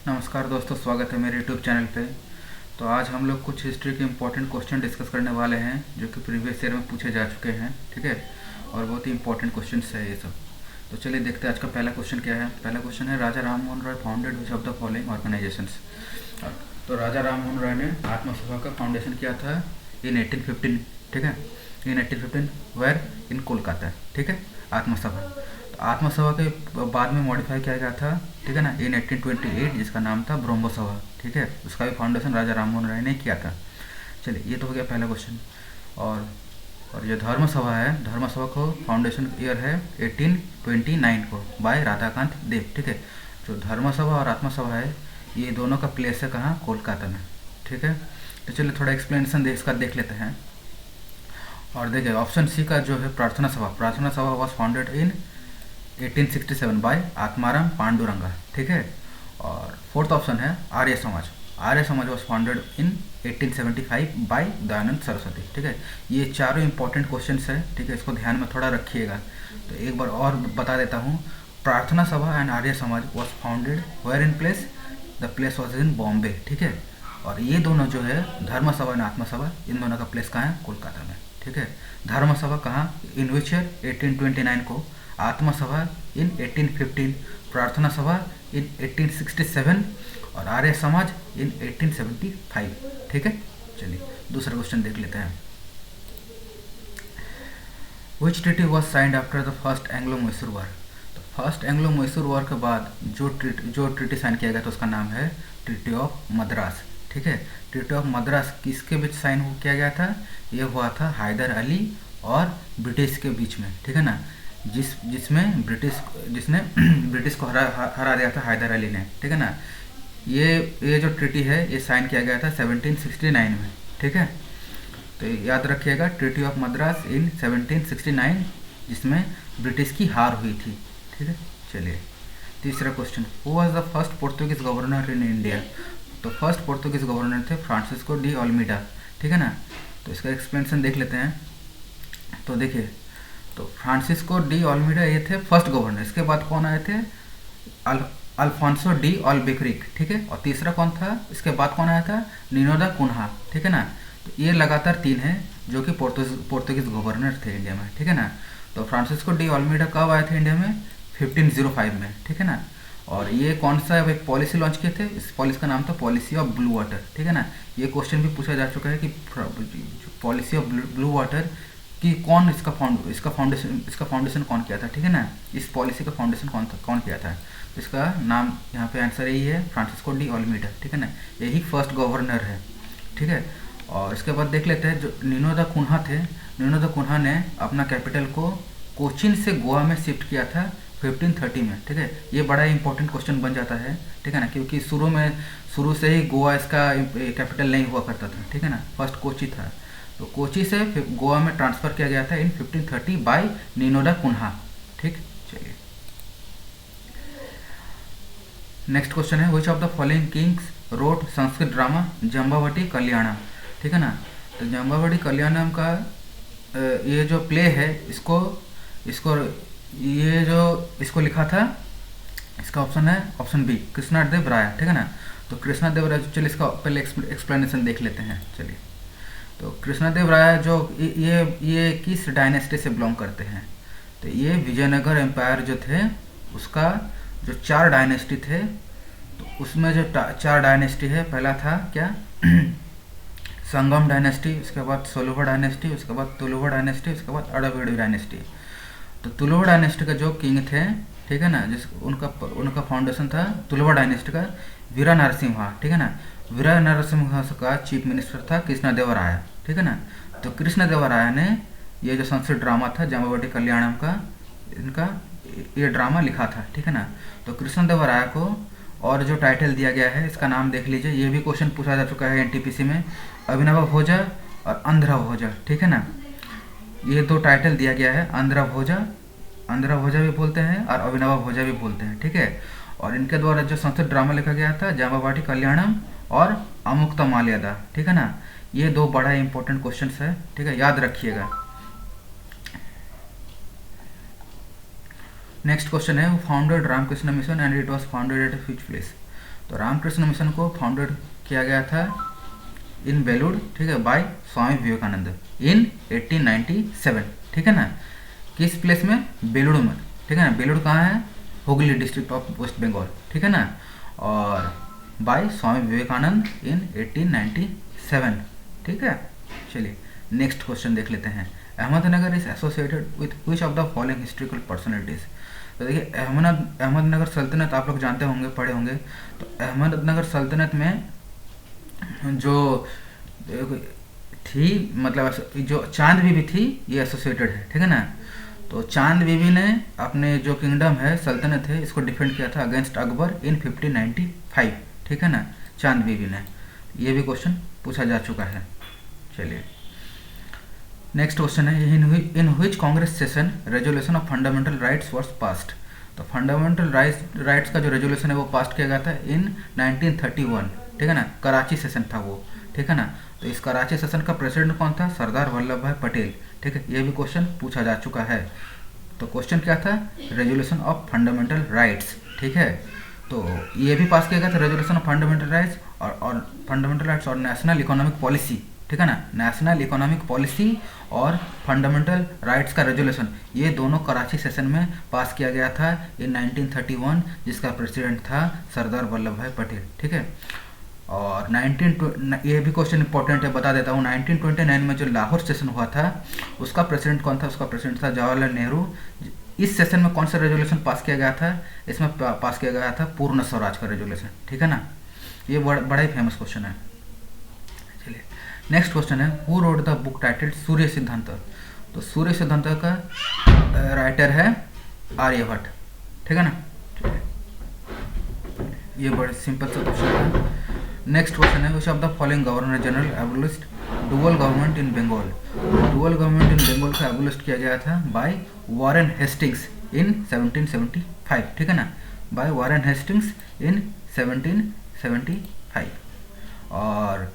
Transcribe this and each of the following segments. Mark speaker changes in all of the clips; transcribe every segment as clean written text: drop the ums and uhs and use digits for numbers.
Speaker 1: नमस्कार दोस्तों, स्वागत है मेरे यूट्यूब चैनल पे। तो आज हम लोग कुछ हिस्ट्री के इंपॉर्टेंट क्वेश्चन डिस्कस करने वाले हैं जो कि प्रीवियस ईयर में पूछे जा चुके हैं। ठीक है, और बहुत ही इंपॉर्टेंट क्वेश्चन है ये सब। तो चलिए देखते हैं आज का पहला क्वेश्चन क्या है। पहला क्वेश्चन है, Raja Ram Mohan Roy founded which of the following organisations. तो राजा राम मोहन रॉय ने आत्मसभा का फाउंडेशन किया था इन 1815। ठीक है, इन 1815 वेयर इन कोलकाता। ठीक है, आत्मसभा। तो आत्मसभा के बाद में मॉडिफाई किया गया था, ठीक है ना, इन 1828, जिसका नाम था ब्रह्म सभा। ठीक है, उसका भी फाउंडेशन राजा राम मोहन राय ने किया था। चलिए, ये तो हो गया पहला क्वेश्चन। और और जो धर्म सभा है, धर्म सभा को फाउंडेशन ईयर है 1829 को बाय राधाकांत देव। ठीक है, जो धर्म सभा और आत्मा सभा है ये दोनों का प्लेस है कहाँ, कोलकाता में। ठीक है, तो चलिए थोड़ा एक्सप्लेनेशन इसका देख लेते हैं। और देखिए ऑप्शन सी का जो है प्रार्थना Sabha, Prarthana Sabha was founded in 1867 by Atmaram Pandurang. ठीक है, और फोर्थ ऑप्शन है आर्य Samaj, Arya Samaj was founded in 1875 by Dayanand Saraswati. ठीक है, ये चारों इंपॉर्टेंट क्वेश्चन है। ठीक है, इसको ध्यान में थोड़ा रखिएगा। तो एक बार और बता देता हूँ, प्रार्थना सभा and Arya Samaj was founded where in place, the place was in Bombay. ठीक है, और ये दोनों जो है धर्म सभा एंड आत्मा सभा, इन दोनों का प्लेस कहाँ है, कोलकाता में। ठीक है, धर्म सभा कहाँ, इन विच ईयर 1829 को, आत्मा सभा इन 1815, प्रार्थना सभा इन 1867 और आर्य समाज इन 1875। ठीक है, चलिए दूसरा क्वेश्चन देख लेते हैं। Which treaty was signed after the first Anglo Mysore war. तो फर्स्ट एंग्लो मैसूर वॉर के बाद जो ट्रीटी साइन किया गया था उसका नाम है ट्रीटी ऑफ मद्रास। ठीक है, ट्रीटी ऑफ मद्रास किसके बीच साइन किया गया था, ये हुआ था हैदर अली और ब्रिटिश के बीच में। ठीक है ना, जिसमें जिसने ब्रिटिश को हरा दिया था हैदर अली ने। ठीक है ना, ये जो ट्रीटी है ये साइन किया गया था 1769 में। ठीक है, तो याद रखिएगा ट्रीटी ऑफ मद्रास इन 1769, जिसमें ब्रिटिश की हार हुई थी। ठीक है, चलिए तीसरा question, who was the first Portuguese governor in India. तो फर्स्ट पोर्तुगीज गवर्नर थे फ्रांसिस्को डी ऑलमीडा। ठीक है ना, तो इसका एक्सप्लेनेशन देख लेते हैं। तो देखिए, तो फ्रांसिस्को डी ऑलमीडा ये थे फर्स्ट गवर्नर। इसके बाद कौन आए थे, अल्फांसो डी ऑलबेक्रिक। ठीक है, और तीसरा कौन था, इसके बाद कौन आया था, निनो दा कुन्हा। ठीक है ना, तो ये लगातार तीन हैं जो कि पोर्तुगीज गवर्नर थे इंडिया में। ठीक है ना, तो फ्रांसिस्को डी ऑलमीडा कब आए थे इंडिया में, 1505 में। ठीक है ना, और ये कौन सा एक पॉलिसी लॉन्च किए थे, इस पॉलिसी का नाम था पॉलिसी ऑफ ब्लू वाटर। ठीक है ना, ये क्वेश्चन भी पूछा जा चुका है कि पॉलिसी ऑफ ब्लू वाटर कि कौन इसका फाउंडेशन कौन किया था। ठीक है ना, इस पॉलिसी का फाउंडेशन कौन किया था। तो इसका नाम यहाँ पे आंसर यही है, फ्रांसिस्को डी ऑलमीडा। ठीक है ना, यही फर्स्ट गवर्नर है। ठीक है, और इसके बाद देख लेते हैं जो निनो दा कुन्हा थे। निनो दा कुन्हा ने अपना कैपिटल को कोचीन से गोवा में शिफ्ट किया था 1530 में। ठीक है, ये बड़ा इंपॉर्टेंट क्वेश्चन बन जाता है। ठीक है ना, क्योंकि शुरू से ही गोवा इसका कैपिटल नहीं हुआ करता था। ठीक है ना, फर्स्ट कोची था, तो कोची से गोवा में ट्रांसफ़र किया गया था इन 1530 बाय निनो दा कुन्हा। ठीक, चलिए नेक्स्ट क्वेश्चन है, which of the following kings wrote Sanskrit drama Jambavati Kalyanam. ठीक है ना, तो जम्बावटी कल्याणम का ये जो प्ले है इसको इसको लिखा था, इसका ऑप्शन है ऑप्शन बी, कृष्णदेव राय। ठीक है ना, तो कृष्णदेव राय, चलिए इसका पहले एक्सप्लेनेशन देख लेते हैं। चलिए, तो कृष्णदेव राय जो ये किस डायनेस्टी से बिलोंग करते हैं, तो ये विजयनगर एम्पायर जो थे उसका जो 4 डायनेस्टी थे, तो उसमें जो 4 डायनेस्टी है, पहला था क्या संगम डायनेस्टी, उसके बाद सोलुवा डायनेस्टी, उसके बाद तुलुवा डायनेस्टी, उसके बाद अड़ाविड़ी डायनेस्टी। तो तुलुवा डायनेस्टी का जो किंग थे, ठीक है ना, उनका फाउंडेशन था तुलुवा डायनेस्टी का वीरा नरसिम्हा। ठीक है ना, वीरा नरसिम्हा का चीफ मिनिस्टर था कृष्णदेव राय। ठीक है ना, तो कृष्णदेव राय ने ये जो संस्कृत ड्रामा था जम्बावटी कल्याणम का, इनका ये ड्रामा लिखा था। ठीक है ना, तो कृष्णदेव राय को और जो टाइटल दिया गया है इसका नाम देख लीजिए, ये भी क्वेश्चन पूछा जा चुका है एनटीपीसी में, अभिनव भोजा और अंध्र भोजा। ठीक है ना, ये 2 टाइटल दिया गया है, अंध्र भोजा भी बोलते हैं और अभिनव भोजा भी बोलते हैं। ठीक है, और इनके द्वारा जो संस्कृत ड्रामा लिखा गया था जम्बावटी कल्याणम और अमुक्तमाल्यदा। ठीक है ना, ये 2 बड़ा इंपॉर्टेंट क्वेश्चन है। ठीक है, याद रखिएगा। नेक्स्ट क्वेश्चन है, founded Ramakrishna Mission and it was founded at which place. तो रामकृष्ण मिशन को फाउंडेड किया गया था इन बेलूर, ठीक है, बाय स्वामी विवेकानंद इन 1897, ठीक है ना। किस प्लेस में? बेलूर में, ठीक है ना। बेलूर कहाँ है? हुगली डिस्ट्रिक्ट ऑफ वेस्ट बंगाल, ठीक है ना। और बाय स्वामी विवेकानंद इन 1897, ठीक है। चलिए नेक्स्ट क्वेश्चन देख लेते हैं। Ahmednagar is associated with which of the following historical personalities. तो देखिए अहमदनगर सल्तनत आप लोग जानते होंगे, पढ़े होंगे। तो अहमदनगर सल्तनत में जो थी, मतलब जो चांद बीबी थी, ये एसोसिएटेड है, ठीक है ना। तो चांद बीबी ने अपने जो किंगडम है, सल्तनत है, इसको डिफेंड किया था अगेंस्ट अकबर इन 1595, ठीक है ना, चांद बीबी ने। ये भी क्वेश्चन पूछा जा चुका है। चलिए नेक्स्ट क्वेश्चन है, in which Congress session resolution of fundamental rights was passed. तो फंडामेंटल राइट्स का जो रेजोल्यूशन है वो पास किया गया था इन 1931, ठीक है ना। कराची सेशन था वो, ठीक है ना। तो इस कराची सेशन का प्रेसिडेंट कौन था? सरदार वल्लभ भाई पटेल, ठीक है। ये भी क्वेश्चन पूछा जा चुका है। तो क्वेश्चन क्या था? रेजोल्यूशन ऑफ फंडामेंटल राइट्स, ठीक है। तो ये भी पास किया गया था रेजोल्यूशन ऑफ फंडामेंटल राइट्स और फंडामेंटल राइट्स और नेशनल इकोनॉमिक पॉलिसी, ठीक है ना। नेशनल इकोनॉमिक पॉलिसी और फंडामेंटल राइट्स का रेजोल्यूशन, ये दोनों कराची सेशन में पास किया गया था इन 1931, जिसका प्रेसिडेंट था सरदार वल्लभ भाई पटेल, ठीक है। और ये भी क्वेश्चन इंपॉर्टेंट है, बता देता हूँ। 1929 में जो लाहौर सेशन हुआ था, उसका प्रेसिडेंट कौन था? उसका प्रेसिडेंट था जवाहरलाल नेहरू। इस सेशन में कौन सा रेजोल्यूशन पास किया गया था? इसमें पास किया गया था पूर्ण स्वराज का रेजोल्यूशन, ठीक है ना। ये बड़ा ही फेमस क्वेश्चन है। चलिए नेक्स्ट क्वेश्चन है, who wrote the book titled Surya Siddhanta. तो सूर्य सिद्धांत का राइटर है आर्यभट्ट, ठीक है ना। ये बड़ा सिंपल सा क्वेश्चन है। नेक्स्ट क्वेश्चन है, which of the following governor general abolished dual government in Bengal. Dual government in Bengal का एबोलिश किया गया था बाय वॉरेन हेस्टिंग्स इन 1775, ठीक है ना, बाय वॉरेन हेस्टिंग्स इन 1775। और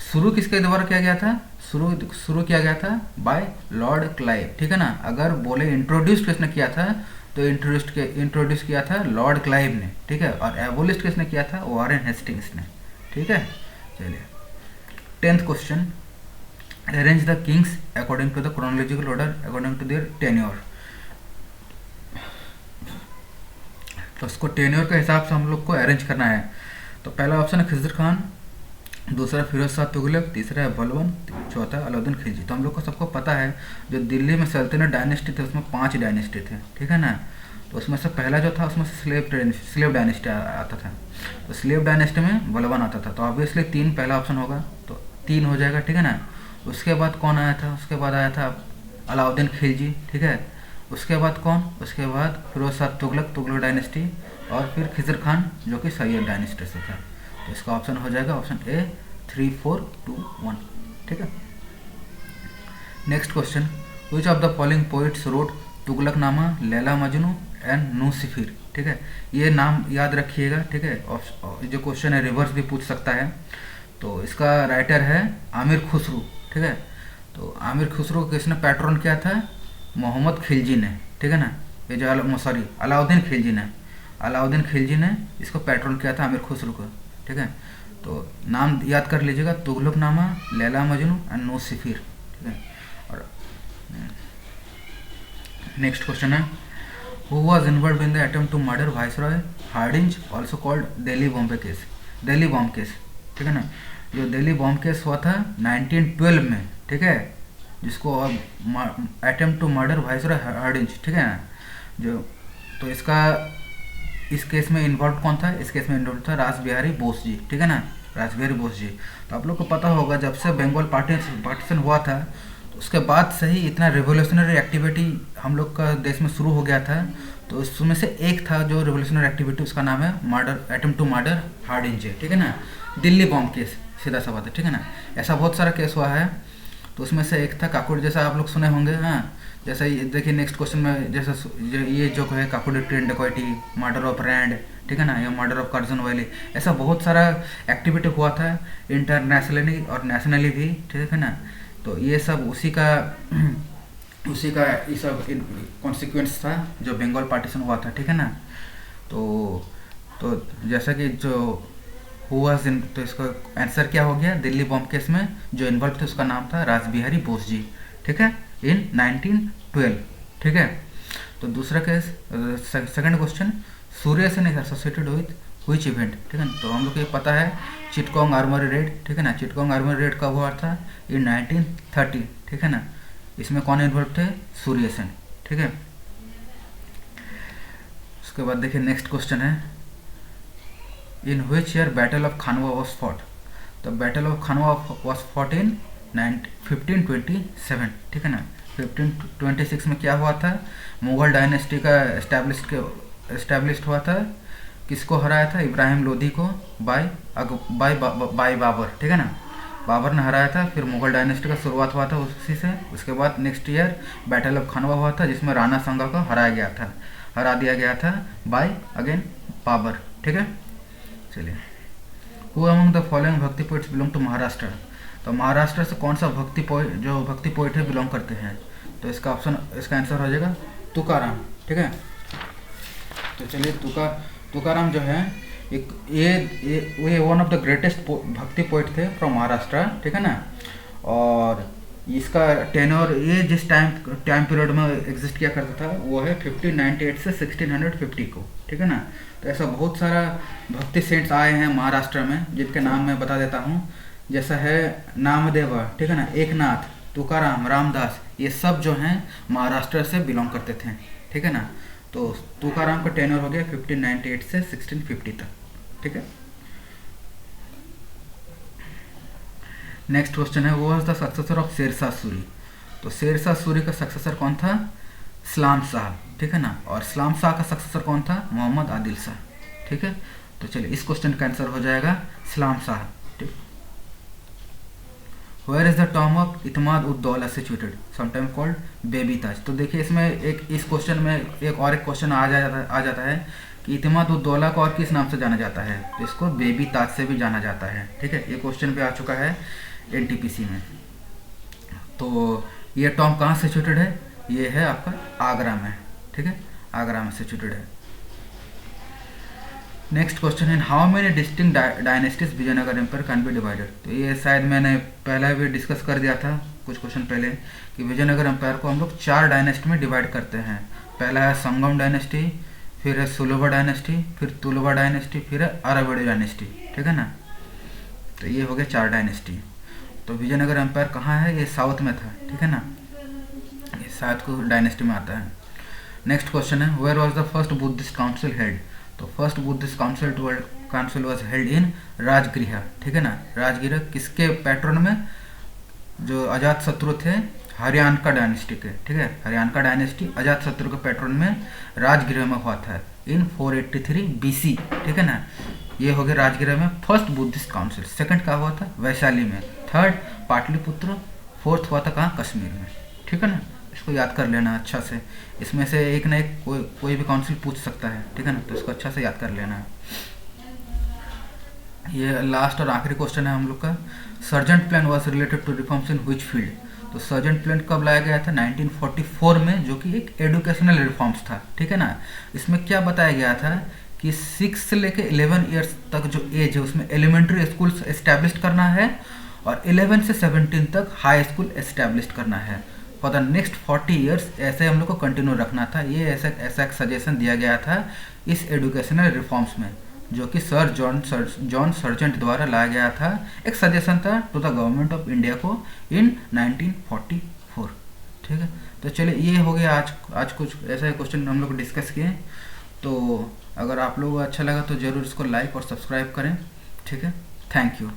Speaker 1: शुरू किसके द्वारा किया गया था? शुरू किया गया था बाय लॉर्ड क्लाइव, ठीक है ना। अगर बोले इंट्रोड्यूस किसने किया था, तो इंट्रोड्यूस किया था लॉर्ड क्लाइव ने, ठीक है। और एबोलिश किसने किया था? वॉरेन हेस्टिंग्स ने, ठीक है। चलिए 10th question, arrange the kings according to the chronological order according to their tenure. तो उसको टेन्योर के हिसाब से हम लोग को अरेंज करना है। तो पहला ऑप्शन है खिज़र खान, दूसरा फिरोज शाह तुगलक, तीसरा है बलबन, चौथा अलाउद्दीन खिलजी। तो हम लोग को सबको पता है जो दिल्ली में सल्तनत डायनेस्टी थे उसमें 5 डायनेस्टी थे, ठीक है ना। तो उसमें से पहला जो था उसमें से स्लेव डायनेस्टी आता था। तो स्लेव डायनेस्टी में बलबन आता था, तो ऑब्वियसली 3 पहला ऑप्शन होगा, तो 3 हो जाएगा, ठीक है ना। उसके बाद कौन आया था? उसके बाद आया था अलाउद्दीन खिलजी, ठीक है। उसके बाद कौन? उसके बाद फिरोज शाह तुगलक डायनेस्टी, और फिर खिज़र खान जो कि सैयद डायनेस्टी से था। तो इसका ऑप्शन हो जाएगा ऑप्शन ए 3, 4, 2, 1, ठीक है। Next question, which of the following poets wrote Tughlaqnama, Laila Majnu and Nuh Sipihr, ठीक है। ये नाम याद रखिएगा, ठीक है। जो क्वेश्चन है रिवर्स भी पूछ सकता है। तो इसका राइटर है आमिर खुसरू, ठीक है। तो आमिर खुसरू किसने पैट्रन किया था? मोहम्मद खिलजी ने, ठीक है ना। ये जो अलाउद्दीन खिलजी ने इसको पैट्रन किया था आमिर खुसरू को, ठीक है। तो नाम याद कर लीजिएगा, तुगलकनामा, लैला मजनू एंड नूसिफिर, ठीक है। और नेक्स्ट क्वेश्चन है, who was involved in the attempt to murder viceroy Hardinge, also called Delhi bomb case, ठीक है ना। जो दिल्ली बॉम्ब केस हुआ था 1912 में, ठीक है, जिसको अब attempt to murder viceroy Hardinge, ठीक है ना। जो तो इस केस में इन्वॉल्व कौन था? इस केस में इन्वॉल्व था रासबिहारी बोस जी, ठीक है ना, रासबिहारी बोस जी। तो आप लोग को पता होगा जब से बंगाल पार्टीशन हुआ था, तो उसके बाद से ही इतना रिवोल्यूशनरी एक्टिविटी हम लोग का देश में शुरू हो गया था। तो उसमें से एक था जो रिवोल्यूशनरी एक्टिविटी, उसका नाम है अटेम्प्ट टू मर्डर हार्डिंज, ठीक है ना। दिल्ली बॉम्ब केस, सीधा सा बात है, ठीक है ना। ऐसा बहुत सारा केस हुआ है, तो उसमें से एक था काकोड, जैसा आप लोग सुने होंगे, हाँ। जैसा ये देखिए नेक्स्ट क्वेश्चन में, जैसा ये जो है काकोड ट्रेन डकैती, मर्डर ऑफ रैंड, ठीक है ना, या मर्डर ऑफ कर्जन वैली, ऐसा बहुत सारा एक्टिविटी हुआ था इंटरनेशनली और नेशनली भी, ठीक है ना। तो ये सब उसी का ये सब कॉन्सिक्वेंस था जो बंगाल पार्टीशन हुआ था, ठीक है ना। तो जैसा कि जो हु वाज इन, तो इसका आंसर क्या हो गया, दिल्ली बॉम्ब केस में जो इन्वॉल्व थे उसका नाम था रासबिहारी बोस जी, ठीक है, इन 1912, ठीक है। तो दूसरा case, second question, Surya Sen is associated with which event, ठीक है। तो हम लोग को ये पता है चिटगोंग आर्मरी रेड, ठीक है ना। चिटगोंग आर्मरी रेड कब हुआ था, इन 1930, ठीक है ना। इसमें कौन इन्वॉल्व थे, सूर्य सेन, ठीक है। उसके बाद देखिए नेक्स्ट क्वेश्चन है, in which year battle of Khanwa was fought. तो battle of Khanwa was fought in 1527, ठीक है ना। 1526 में क्या हुआ था, मुगल डायनेस्टी का एस्टैब्लिश्ड हुआ था, किसको हराया था, इब्राहिम लोधी को बाय बाबर, ठीक है ना। बाबर ने हराया था, फिर मुगल डायनेस्टी का शुरुआत हुआ था उसी से। उसके बाद नेक्स्ट ईयर बैटल ऑफ खानवा हुआ था, जिसमें राणा संगा को हरा दिया गया था बाय अगेन बाबर, ठीक है। चलिए, हु अमंग द फॉलोइंग भक्ति पोइट्स बिलोंग टू महाराष्ट्र। तो महाराष्ट्र से कौन सा भक्ति पोइट है बिलोंग करते हैं, तो इसका आंसर हो जाएगा तुकाराम, ठीक है। तो चलिए, तुकाराम जो है ये वन ऑफ द ग्रेटेस्ट भक्ति पोइट थे फ्रॉम महाराष्ट्र, ठीक है ना। और इसका टेनर, ये जिस टाइम पीरियड में एग्जिस्ट किया करता था वो है 1598 से 1650 को, ठीक है ना। तो ऐसा बहुत सारा भक्ति सेंट्स आए हैं महाराष्ट्र में, जिनके नाम मैं बता देता हूँ। जैसा है नामदेव, ठीक है ना, एकनाथ, तुकाराम, रामदास, ये सब जो हैं महाराष्ट्र से बिलोंग करते थे, ठीक है ना। तो तुकाराम का टेनर हो गया 1598 से 1650 तक, ठीक है। नेक्स्ट क्वेश्चन है, वो was the successor of Shershah Suri. तो शेरशाह सूरी का सक्सेसर कौन था, इस्लाम शाह, ठीक है ना। और इस्लाम शाह का सक्सेसर कौन था, मोहम्मद आदिल शाह, ठीक है। तो चलिए, इस क्वेश्चन का आंसर हो जाएगा इस्लाम शाह, ठीक। Where is the tomb of Itimad ud Daula situated, sometime called baby Taj. तो देखिए, इसमें इस क्वेश्चन में एक क्वेश्चन आ जाता है कि इतमाद उद दौला को और किस नाम से जाना जाता है, तो इसको बेबी ताज से भी जाना जाता है, ठीक है। ये क्वेश्चन भी आ चुका है एनटीपीसी में। तो ये टॉम कहाँ सिचुएटेड है, ये है आपका आगरा में, ठीक है, आगरा में सिचुएटेड है। नेक्स्ट क्वेश्चन है, how many distinct dynasties Vijayanagara empire can be divided. तो ये शायद मैंने पहले भी डिस्कस कर दिया था कुछ क्वेश्चन पहले, कि विजयनगर एम्पायर को हम लोग 4 डायनेस्टी में डिवाइड करते हैं। पहला है संगम डायनेस्टी, फिर है सुलभा डायनेस्टी, फिर तुलवा डायनेस्टी, फिर है अरवड़ी डायनेस्टी, ठीक है ना। तो ये हो गया 4 डायनेस्टी। तो विजयनगर एम्पायर कहाँ है, ये साउथ में था, ठीक है ना, ये साउथ को डायनेस्टी में आता है। नेक्स्ट क्वेश्चन है, where was the first Buddhist council held. तो first Buddhist council was held in Rajgriha, ठीक है ना। राजगृह किसके पैट्रन में, जो अजात शत्रु थे हरियाणा डायनेस्टी के, ठीक है। हरियाणा डायनेस्टी अजात शत्रु के पैट्रन में राजगृह में हुआ था इन 483 BC, ठीक है ना। ये हो गया राजगृह में फर्स्ट बुद्धिस्ट काउंसिल। सेकंड कहाँ हुआ था, वैशाली में। थर्ड पाटलिपुत्र। फोर्थ हुआ था कहाँ, कश्मीर में, ठीक है ना। इसको याद कर लेना अच्छा से, इसमें से एक ना एक कोई भी काउंसिल पूछ सकता है, ठीक है ना। तो इसको अच्छा से याद कर लेना है। ये लास्ट और आखिरी क्वेश्चन है हम लोग का, Sargent plan was related to reforms in which field. तो सर्जेंट प्लान कब लाया गया था, 1944 में, जो कि एक एजुकेशनल रिफॉर्म्स था, ठीक है ना। इसमें क्या बताया गया था कि 6 से लेके 11 ईयर्स तक जो एज है उसमें एलिमेंट्री स्कूल एस्टैब्लिश करना है, और 11 से 17 तक हाई स्कूल एस्टैब्लिश करना है। फॉर द नेक्स्ट 40 ईयर्स ऐसे हम लोग को कंटिन्यू रखना था। ये ऐसा एक सजेशन दिया गया था इस एजुकेशनल रिफॉर्म्स में, जो कि सर जॉन सर्जेंट द्वारा लाया गया था। एक सजेशन था to the government of India को इन 1944, ठीक है। तो चलिए, ये हो गया आज कुछ ऐसे क्वेश्चन हम लोग डिस्कस किए। तो अगर आप लोगों को अच्छा लगा तो ज़रूर इसको लाइक और सब्सक्राइब करें, ठीक है। Thank you.